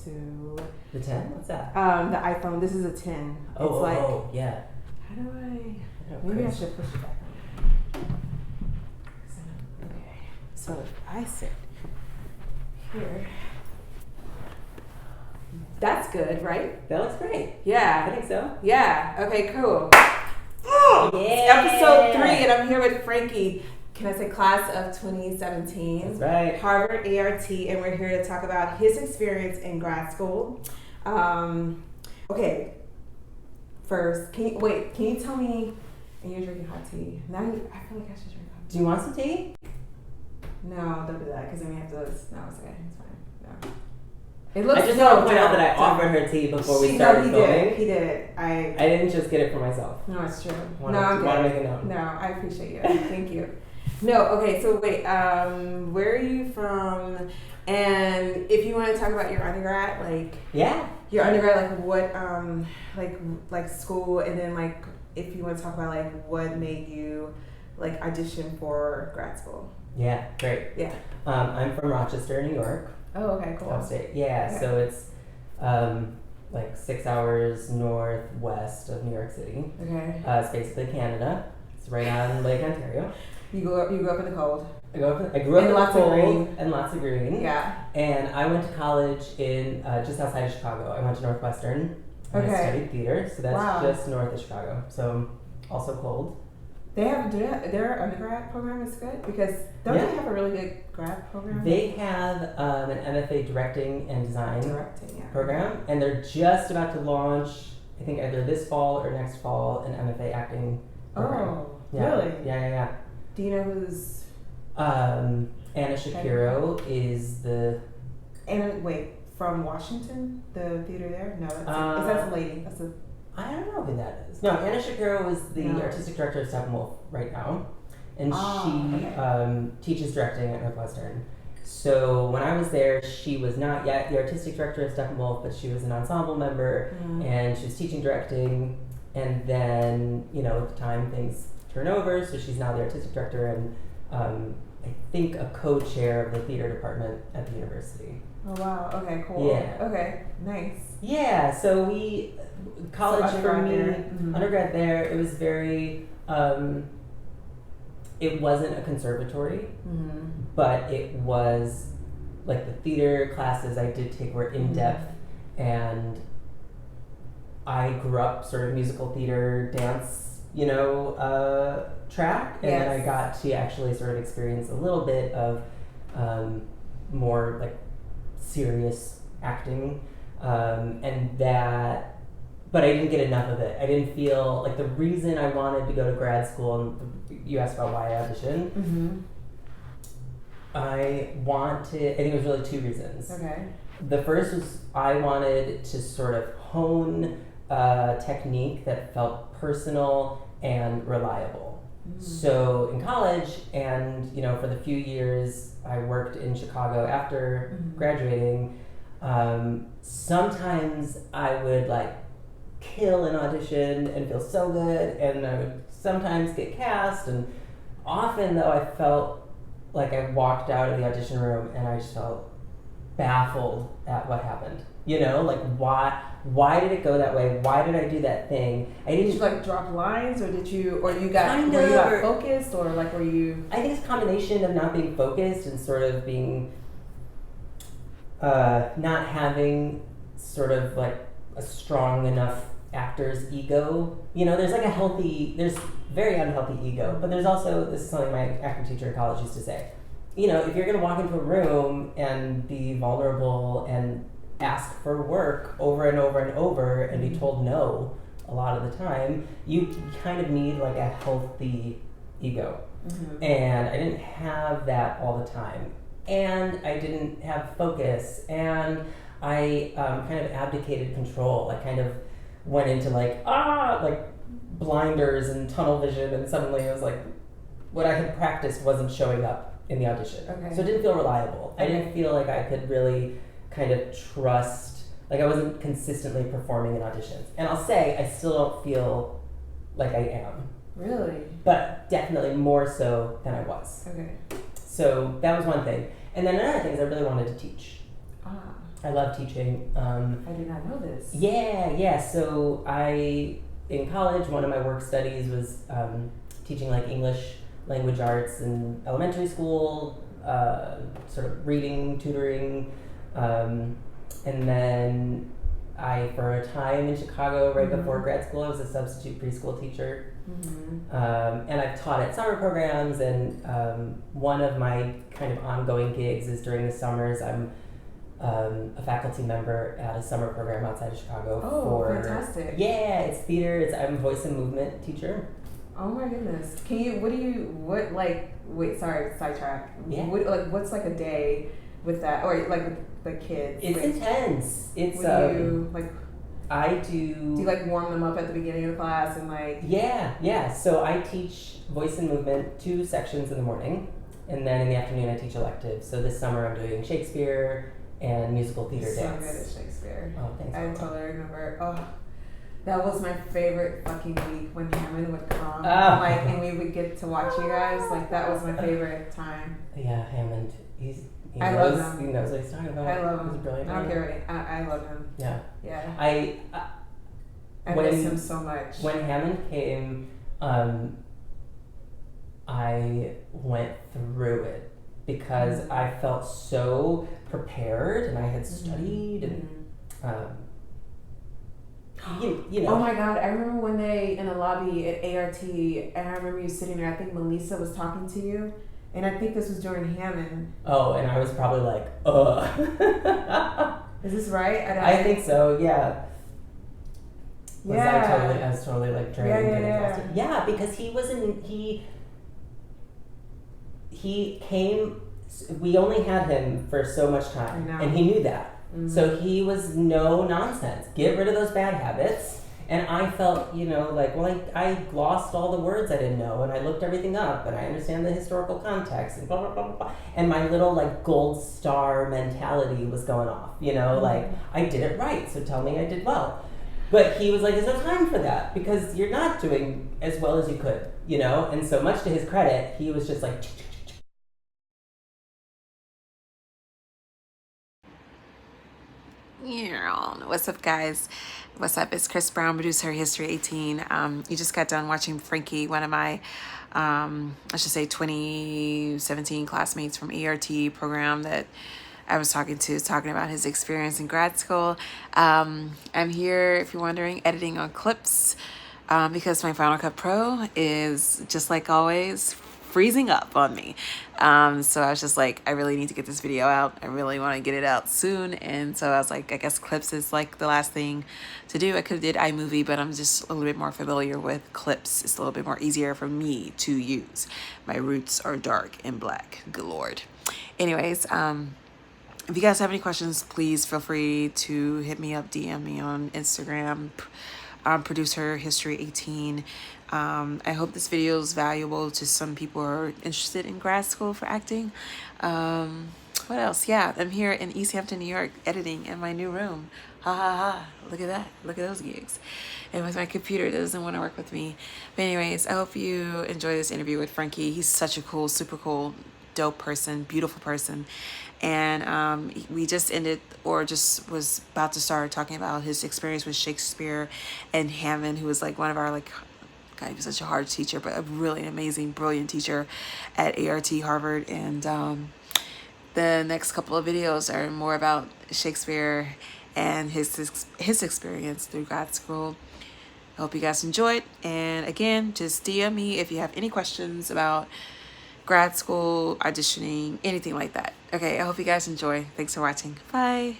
to The 10? What's that? the iPhone. This is a 10. Yeah. How do I? Oh, Maybe I crazy. should push it back on. Okay. So if I sit here, that's good, right? That looks great. I Yeah. think so. Yeah. Okay. Cool. Yeah. Episode 3, and I'm here with Frankie. Can I say class of 2017? That's right. Harvard ART, and we're here to talk about his experience in grad school. Okay. First, can you tell me? And you're drinking hot tea. Now I feel like I should drink hot tea. Do you want some tea? No, don't do that, because then we have to. No, it's okay. It's fine. No. It looks. I just want to point out that I offered her tea before we started he filming. did. He did. I didn't just get it for myself. No, it's true. Want I'm to good. make a note. No, I appreciate you. Thank you. No, okay, so wait, where are you from? And if you want to talk about your undergrad, like Yeah. your undergrad, like what, like school, and then like if you want to talk about like what made you like audition for grad school. Yeah, great. Yeah. I'm from Rochester, New York. Oh, okay, cool. Upstate. Yeah, Okay. so it's like 6 hours northwest of New York City. Okay. It's basically Canada. It's right on Lake Ontario. You grew up in the cold. I grew up And in the lots of cold green. and lots of green. Yeah. And I went to college in just outside of Chicago. I went to Northwestern. And Okay. I studied theater, so that's Wow. just north of Chicago. So also cold. Their undergrad program is good because don't Yeah. they have a really good grad program? They have an MFA directing and design Directing, yeah. program, and they're just about to launch, I think either this fall or next fall, an MFA acting program. Oh, Yeah. really? Yeah. Do you know who's? Anna Shapiro is the. And wait, from Washington, the theater there? No, that's a lady. That's a. I don't know who that is. No, Anna Shapiro is the No. artistic director of Steppenwolf right now, and she okay. teaches directing at Northwestern. So when I was there, she was not yet the artistic director of Steppenwolf, but she was an ensemble member, and she was teaching directing. And then, with time things turn over, so she's now the artistic director and I think a co-chair of the theater department at the university. Oh wow. Okay. Cool. Yeah. Okay. Nice. Yeah. So college So for undergrad me, there. Mhm. undergrad there. It was very. It wasn't a conservatory, Mm-hmm. but it was like the theater classes I did take were in depth, and I grew up sort of musical theater, dance, track, and then I Yes. got to actually sort of experience a little bit of more like serious acting, and that, but I didn't get enough of it. I didn't feel like the reason I wanted to go to grad school, and you asked about why I auditioned, Mm-hmm. I think it was really 2 reasons. Okay. The first was I wanted to sort of hone a technique that felt personal and reliable. So in college and, for the few years I worked in Chicago after graduating, sometimes I would like kill an audition and feel so good, and I would sometimes get cast, and often though I felt like I walked out of the audition room and I just felt baffled at what happened. Like why did it go that way? Why did I do that thing? I Did didn't you like drop lines, or were you got Kind were you of, got or- focused, or like were you? I think it's a combination of not being focused and sort of being not having sort of like a strong enough actor's ego. There's like there's very unhealthy ego, but there's also, this is something my acting teacher in college used to say, if you're going to walk into a room and be vulnerable and ask for work over and over and over and be told no a lot of the time, you kind of need like a healthy ego. Mm-hmm. And I didn't have that all the time, and I didn't have focus, and I kind of abdicated control. I kind of went into like blinders and tunnel vision, and suddenly it was like what I had practiced wasn't showing up in the audition. Okay. So it didn't feel reliable. I Okay. didn't feel like I could really kind of trust, like I wasn't consistently performing in auditions. And I'll say I still don't feel like I am, Really? but definitely more so than I was. Okay. So that was one thing. And then another thing is I really wanted to teach. Ah. I love teaching. I did not know this. Yeah. So in college, one of my work studies was teaching like English language arts in elementary school, sort of reading, tutoring, and then for a time in Chicago, right before grad school, I was a substitute preschool teacher. And I've taught at summer programs, and one of my kind of ongoing gigs is during the summers I'm a faculty member at a summer program outside of Chicago. Oh, fantastic. Yeah, it's theater. I'm a voice and movement teacher. Oh my goodness. Wait, sorry, sidetrack. Yeah. What's like a day with that, or like with the kids? It's intense. It's I do. Do you like warm them up at the beginning of the class and like? Yeah. So I teach voice and movement 2 sections in the morning, and then in the afternoon I teach electives. So this summer I'm doing Shakespeare and musical theater dance. So good at Shakespeare. Oh, thanks. I totally remember. Oh, that was my favorite fucking week when Hammond would come, and we would get to watch you guys. Like that was my favorite time. Yeah, Hammond. He love him. He knows what he's talking about. I love him. He's brilliant. I don't care what I love him. Yeah. I miss him so much. When Hammond came, I went through it because I felt so prepared and I had studied and you know. Oh my God! I remember one day in the lobby at ART, and I remember you sitting there. I think Melissa was talking to you. And I think this was during Hammond. Oh, and I was probably like, ugh. Is this right? I think so, yeah. Yeah. I was totally like drained and exhausted. Yeah, because he came, we only had him for so much time. And he knew that. So he was no nonsense. Get rid of those bad habits. And I felt, I glossed all the words I didn't know, and I looked everything up, and I understand the historical context, and blah, blah, blah, blah. And my little, gold star mentality was going off, I did it right, so tell me I did well. But he was like, there's no time for that, because you're not doing as well as you could, And so much to his credit, he was just like... What's up, guys? What's up? It's Chris Brown, producer History 18. You just got done watching Frankie, one of my, 2017 classmates from ERT program that I was talking about his experience in grad school. I'm here, if you're wondering, editing on clips because my Final Cut Pro is, just like always, freezing up on me. So I was just like, I really need to get this video out. I really want to get it out soon. And so I was like, I guess clips is like the last thing to do. I could have did iMovie, but I'm just a little bit more familiar with clips. It's a little bit more easier for me to use. My roots are dark and black. Good Lord. Anyways, if you guys have any questions, please feel free to hit me up, DM me on Instagram, producer History 18. I hope this video is valuable to some people who are interested in grad school for acting. What else? Yeah, I'm here in East Hampton, New York, editing in my new room. Ha ha ha. Look at that. Look at those gigs. And with my computer that doesn't want to work with me. But anyways, I hope you enjoy this interview with Frankie. He's such a cool, super cool, dope person, beautiful person. And we just ended, or just was about to start talking about his experience with Shakespeare and Hammond, who was like one of our God, he was such a hard teacher, but a really amazing, brilliant teacher at ART Harvard. And the next couple of videos are more about Shakespeare and his experience through grad school. I hope you guys enjoyed. And again, just DM me if you have any questions about grad school, auditioning, anything like that. Okay, I hope you guys enjoy. Thanks for watching. Bye.